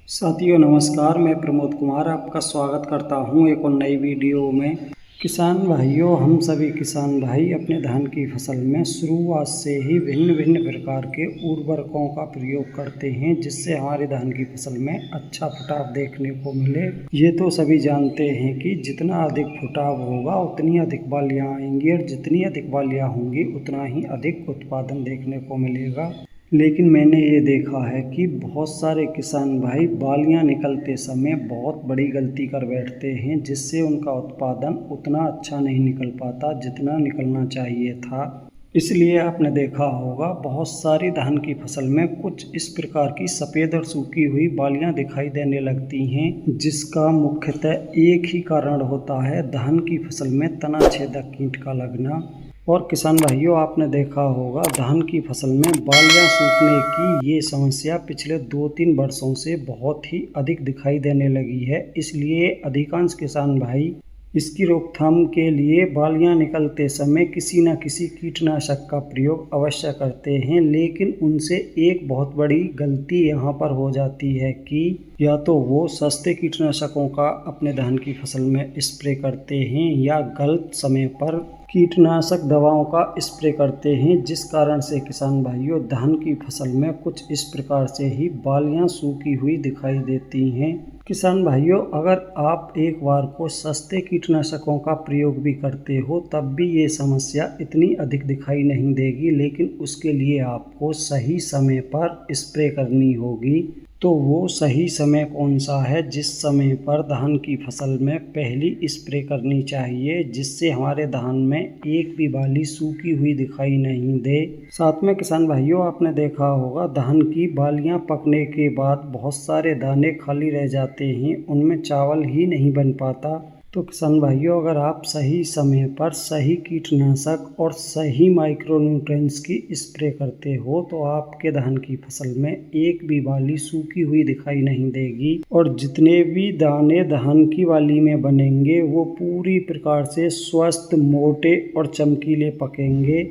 साथियों नमस्कार, मैं प्रमोद कुमार आपका स्वागत करता हूं एक और नई वीडियो में। किसान भाइयों, हम सभी किसान भाई अपने धान की फसल में शुरुआत से ही भिन्न भिन्न प्रकार के उर्वरकों का प्रयोग करते हैं जिससे हमारे धान की फसल में अच्छा फुटाव देखने को मिले। ये तो सभी जानते हैं कि जितना अधिक फुटाव होगा उतनी अधिक बालियाँ आएंगी और जितनी अधिक बालियाँ होंगी उतना ही अधिक उत्पादन देखने को मिलेगा। लेकिन मैंने ये देखा है कि बहुत सारे किसान भाई बालियाँ निकलते समय बहुत बड़ी गलती कर बैठते हैं जिससे उनका उत्पादन उतना अच्छा नहीं निकल पाता जितना निकलना चाहिए था। इसलिए आपने देखा होगा बहुत सारी धान की फसल में कुछ इस प्रकार की सफ़ेद और सूखी हुई बालियाँ दिखाई देने लगती हैं जिसका मुख्यतः एक ही कारण होता है धान की फसल में तना छेदक कीट का लगना। और किसान भाइयों, आपने देखा होगा धान की फसल में बालियां सूखने की ये समस्या पिछले 2-3 वर्षों से बहुत ही अधिक दिखाई देने लगी है। इसलिए अधिकांश किसान भाई इसकी रोकथाम के लिए बालियां निकलते समय किसी न किसी कीटनाशक का प्रयोग अवश्य करते हैं। लेकिन उनसे एक बहुत बड़ी गलती यहाँ पर हो जाती है कि या तो वो सस्ते कीटनाशकों का अपने धान की फसल में स्प्रे करते हैं या गलत समय पर कीटनाशक दवाओं का स्प्रे करते हैं, जिस कारण से किसान भाइयों धान की फसल में कुछ इस प्रकार से ही बालियां सूखी हुई दिखाई देती हैं। किसान भाइयों, अगर आप एक बार को सस्ते कीटनाशकों का प्रयोग भी करते हो तब भी ये समस्या इतनी अधिक दिखाई नहीं देगी, लेकिन उसके लिए आपको सही समय पर स्प्रे करनी होगी। तो वो सही समय कौन सा है जिस समय पर धान की फसल में पहली स्प्रे करनी चाहिए जिससे हमारे धान में एक भी बाली सूखी हुई दिखाई नहीं दे। साथ में किसान भाइयों, आपने देखा होगा धान की बालियां पकने के बाद बहुत सारे दाने खाली रह जाते हैं, उनमें चावल ही नहीं बन पाता। तो किसान भाइयों, अगर आप सही समय पर सही कीटनाशक और सही माइक्रोन्यूट्रिएंट्स की स्प्रे करते हो तो आपके धान की फसल में एक भी बाली सूखी हुई दिखाई नहीं देगी और जितने भी दाने धान की बाली में बनेंगे वो पूरी प्रकार से स्वस्थ, मोटे और चमकीले पकेंगे।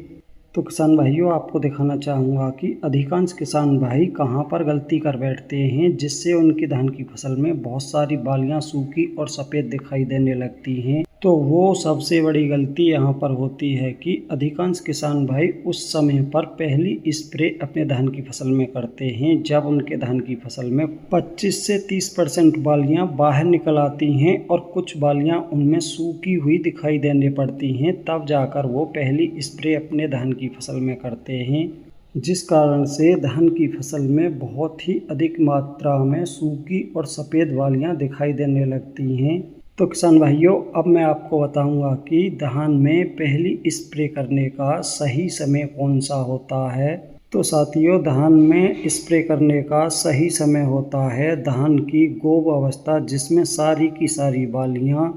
तो किसान भाइयों, आपको दिखाना चाहूँगा कि अधिकांश किसान भाई कहाँ पर गलती कर बैठते हैं जिससे उनकी धान की फसल में बहुत सारी बालियाँ सूखी और सफ़ेद दिखाई देने लगती हैं। तो वो सबसे बड़ी गलती यहाँ पर होती है कि अधिकांश किसान भाई उस समय पर पहली स्प्रे अपने धान की फसल में करते हैं जब उनके धान की फसल में 25 से 30% बालियाँ बाहर निकल आती हैं और कुछ बालियाँ उनमें सूखी हुई दिखाई देने पड़ती हैं, तब जाकर वो पहली स्प्रे अपने धान की फसल में करते हैं, जिस कारण से धान की फसल में बहुत ही अधिक मात्रा में सूखी और सफ़ेद बालियाँ दिखाई देने लगती हैं। तो किसान भाइयों, अब मैं आपको बताऊंगा कि धान में पहली स्प्रे करने का सही समय कौन सा होता है। तो साथियों, धान में स्प्रे करने का सही समय होता है धान की गोब अवस्था जिसमें सारी की सारी बालियाँ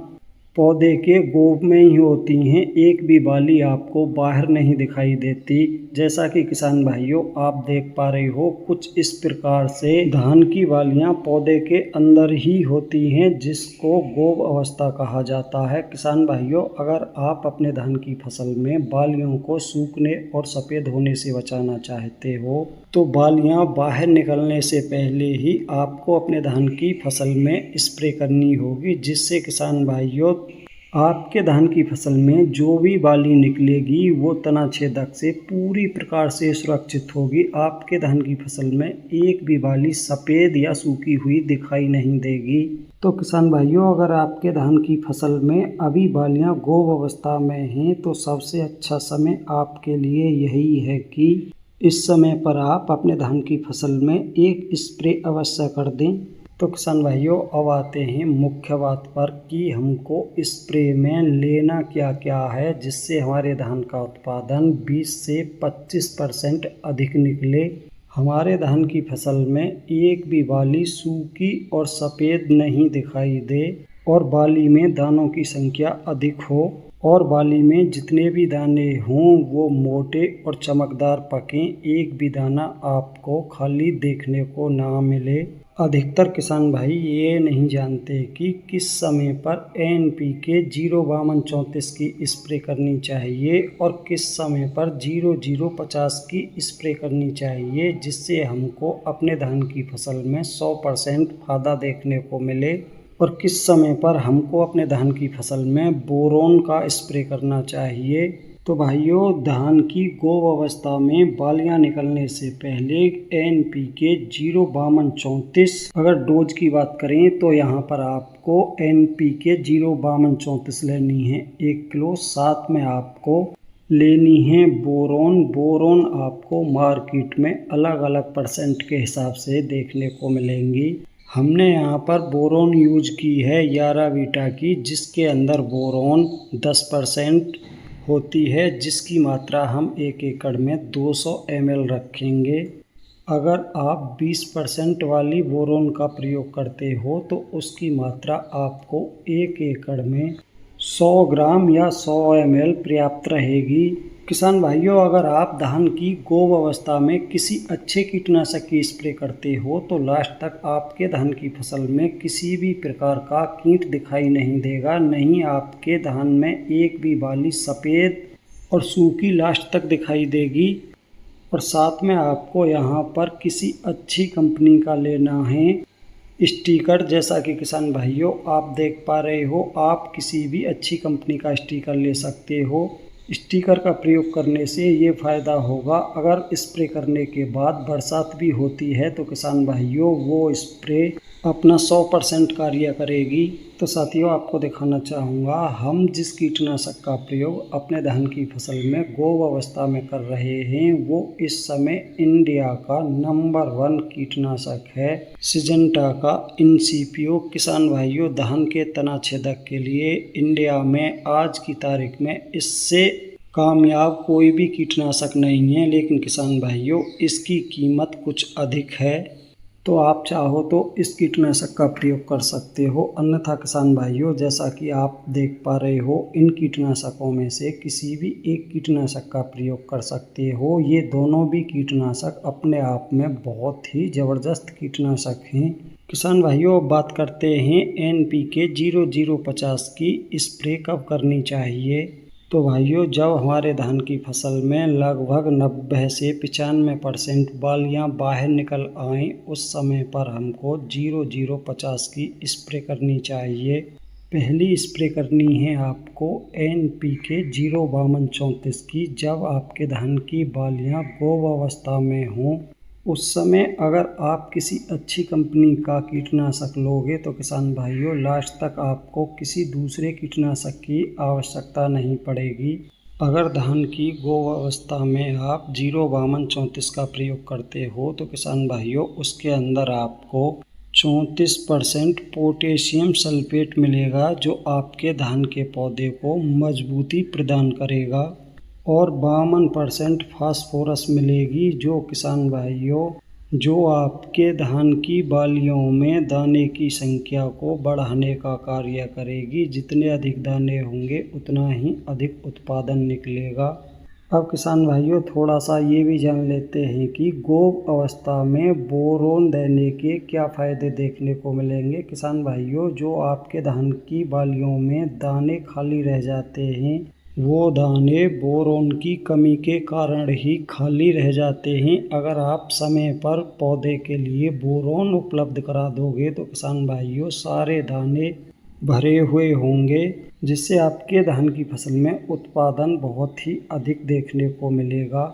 पौधे के गोब में ही होती हैं, एक भी बाली आपको बाहर नहीं दिखाई देती। जैसा कि किसान भाइयों आप देख पा रहे हो, कुछ इस प्रकार से धान की बालियां पौधे के अंदर ही होती हैं जिसको गोब अवस्था कहा जाता है। किसान भाइयों, अगर आप अपने धान की फसल में बालियों को सूखने और सफ़ेद होने से बचाना चाहते हो तो बालियां बाहर निकलने से पहले ही आपको अपने धान की फसल में स्प्रे करनी होगी, जिससे किसान भाइयों आपके धान की फसल में जो भी बाली निकलेगी वो तना छेदक से पूरी प्रकार से सुरक्षित होगी। आपके धान की फसल में एक भी बाली सफ़ेद या सूखी हुई दिखाई नहीं देगी। तो किसान भाइयों, अगर आपके धान की फसल में अभी बालियां गोब अवस्था में हैं तो सबसे अच्छा समय आपके लिए यही है कि इस समय पर आप अपने धान की फसल में एक स्प्रे अवश्य कर दें। तो किसान भाइयों, अब आते हैं मुख्य बात पर कि हमको स्प्रे में लेना क्या क्या है जिससे हमारे धान का उत्पादन 20 से 25% अधिक निकले, हमारे धान की फसल में एक भी बाली सूखी और सफ़ेद नहीं दिखाई दे और बाली में दानों की संख्या अधिक हो और बाली में जितने भी दाने हों वो मोटे और चमकदार पकें, एक भी दाना आपको खाली देखने को ना मिले। अधिकतर किसान भाई ये नहीं जानते कि किस समय पर NPK 05234 की स्प्रे करनी चाहिए और किस समय पर 0050 की स्प्रे करनी चाहिए, जिससे हमको अपने धान की फसल में 100% फायदा देखने को मिले। और किस समय पर हमको अपने धान की फसल में बोरोन का स्प्रे करना चाहिए। तो भाइयों, धान की गोब अवस्था में बालियां निकलने से पहले NPK 05234 अगर डोज की बात करें तो यहाँ पर आपको NPK 05234 लेनी है 1 किलो। साथ में आपको लेनी है बोरोन। बोरोन आपको मार्केट में अलग अलग परसेंट के हिसाब से देखने को मिलेंगी। हमने यहाँ पर बोरोन यूज की है यारा बीटा की, जिसके अंदर बोरोन 10% होती है, जिसकी मात्रा हम 1 एकड़ में 200 ml रखेंगे। अगर आप 20% वाली बोरोन का प्रयोग करते हो तो उसकी मात्रा आपको 1 एकड़ में 100 ग्राम या 100 ml पर्याप्त रहेगी। किसान भाइयों, अगर आप धान की गोब अवस्था में किसी अच्छे कीटनाशक की स्प्रे करते हो तो लास्ट तक आपके धान की फसल में किसी भी प्रकार का कीट दिखाई नहीं देगा। नहीं आपके धान में एक भी बाली सफ़ेद और सूखी लास्ट तक दिखाई देगी। और साथ में आपको यहाँ पर किसी अच्छी कंपनी का लेना है स्टिकर। जैसा कि किसान भाइयों आप देख पा रहे हो, आप किसी भी अच्छी कंपनी का स्टिकर ले सकते हो। स्टिकर का प्रयोग करने से ये फ़ायदा होगा, अगर स्प्रे करने के बाद बरसात भी होती है तो किसान भाइयों वो स्प्रे अपना 100% कार्य करेगी। तो साथियों, आपको दिखाना चाहूँगा हम जिस कीटनाशक का प्रयोग अपने धान की फसल में गोब अवस्था में कर रहे हैं वो इस समय इंडिया का नंबर 1 कीटनाशक है, सिजेंटा का इनसीपियो। किसान भाइयों, धान के तना छेदक के लिए इंडिया में आज की तारीख में इससे कामयाब कोई भी कीटनाशक नहीं है, लेकिन किसान भाइयों इसकी कीमत कुछ अधिक है। तो आप चाहो तो इस कीटनाशक का प्रयोग कर सकते हो। अन्यथा किसान भाइयों, जैसा कि आप देख पा रहे हो, इन कीटनाशकों में से किसी भी एक कीटनाशक का प्रयोग कर सकते हो। ये दोनों भी कीटनाशक अपने आप में बहुत ही ज़बरदस्त कीटनाशक हैं। किसान भाइयों, अब बात करते हैं NPK 0050 की स्प्रे कब करनी चाहिए। तो भाइयों, जब हमारे धान की फसल में लगभग 90 से 95% बालियां बाहर निकल आएँ, उस समय पर हमको 0050 की स्प्रे करनी चाहिए। पहली स्प्रे करनी है आपको NPK 05234 की, जब आपके धान की बालियां गोब अवस्था में हों। उस समय अगर आप किसी अच्छी कंपनी का कीटनाशक लोगे तो किसान भाइयों लास्ट तक आपको किसी दूसरे कीटनाशक की आवश्यकता नहीं पड़ेगी। अगर धान की गोब अवस्था में आप 05234 का प्रयोग करते हो तो किसान भाइयों उसके अंदर आपको 34% पोटेशियम सल्फेट मिलेगा, जो आपके धान के पौधे को मजबूती प्रदान करेगा। और 52% फास्फोरस मिलेगी, जो किसान भाइयों जो आपके धान की बालियों में दाने की संख्या को बढ़ाने का कार्य करेगी। जितने अधिक दाने होंगे उतना ही अधिक उत्पादन निकलेगा। अब किसान भाइयों थोड़ा सा ये भी जान लेते हैं कि गोब अवस्था में बोरोन देने के क्या फ़ायदे देखने को मिलेंगे। किसान भाइयों, जो आपके धान की बालियों में दाने खाली रह जाते हैं वो दाने बोरोन की कमी के कारण ही खाली रह जाते हैं। अगर आप समय पर पौधे के लिए बोरोन उपलब्ध करा दोगे तो किसान भाइयों सारे दाने भरे हुए होंगे, जिससे आपके धान की फसल में उत्पादन बहुत ही अधिक देखने को मिलेगा।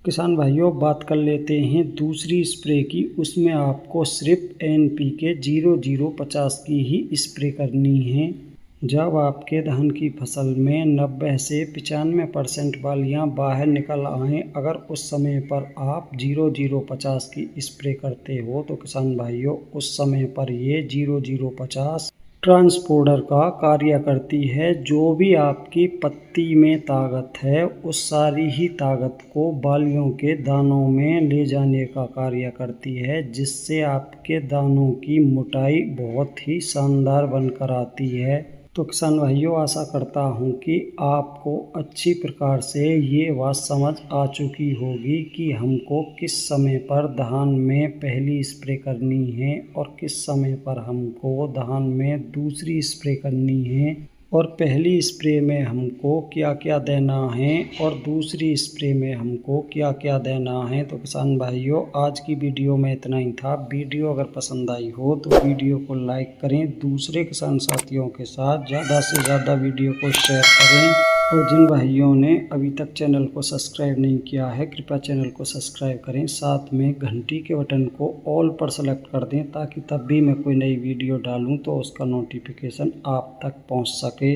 किसान भाइयों बात कर लेते हैं दूसरी स्प्रे की। उसमें आपको सिर्फ NPK 0050 की ही स्प्रे करनी है। जब आपके धान की फसल में 90 से 95% बालियां बाहर निकल आएँ, अगर उस समय पर आप 0050 की स्प्रे करते हो तो किसान भाइयों उस समय पर ये 0050 ट्रांसपोर्टर का कार्य करती है। जो भी आपकी पत्ती में ताकत है उस सारी ही ताकत को बालियों के दानों में ले जाने का कार्य करती है, जिससे आपके दानों की मोटाई बहुत ही शानदार बनकर आती है। तो किसान भाइयों, आशा करता हूँ कि आपको अच्छी प्रकार से ये बात समझ आ चुकी होगी कि हमको किस समय पर धान में पहली स्प्रे करनी है और किस समय पर हमको धान में दूसरी स्प्रे करनी है, और पहली स्प्रे में हमको क्या क्या देना है और दूसरी स्प्रे में हमको क्या क्या देना है। तो किसान भाइयों, आज की वीडियो में इतना ही था। वीडियो अगर पसंद आई हो तो वीडियो को लाइक करें, दूसरे किसान साथियों के साथ ज़्यादा से ज़्यादा वीडियो को शेयर करें, और जिन भाइयों ने अभी तक चैनल को सब्सक्राइब नहीं किया है कृपया चैनल को सब्सक्राइब करें, साथ में घंटी के बटन को ऑल पर सेलेक्ट कर दें ताकि तब भी मैं कोई नई वीडियो डालूं तो उसका नोटिफिकेशन आप तक पहुंच सके।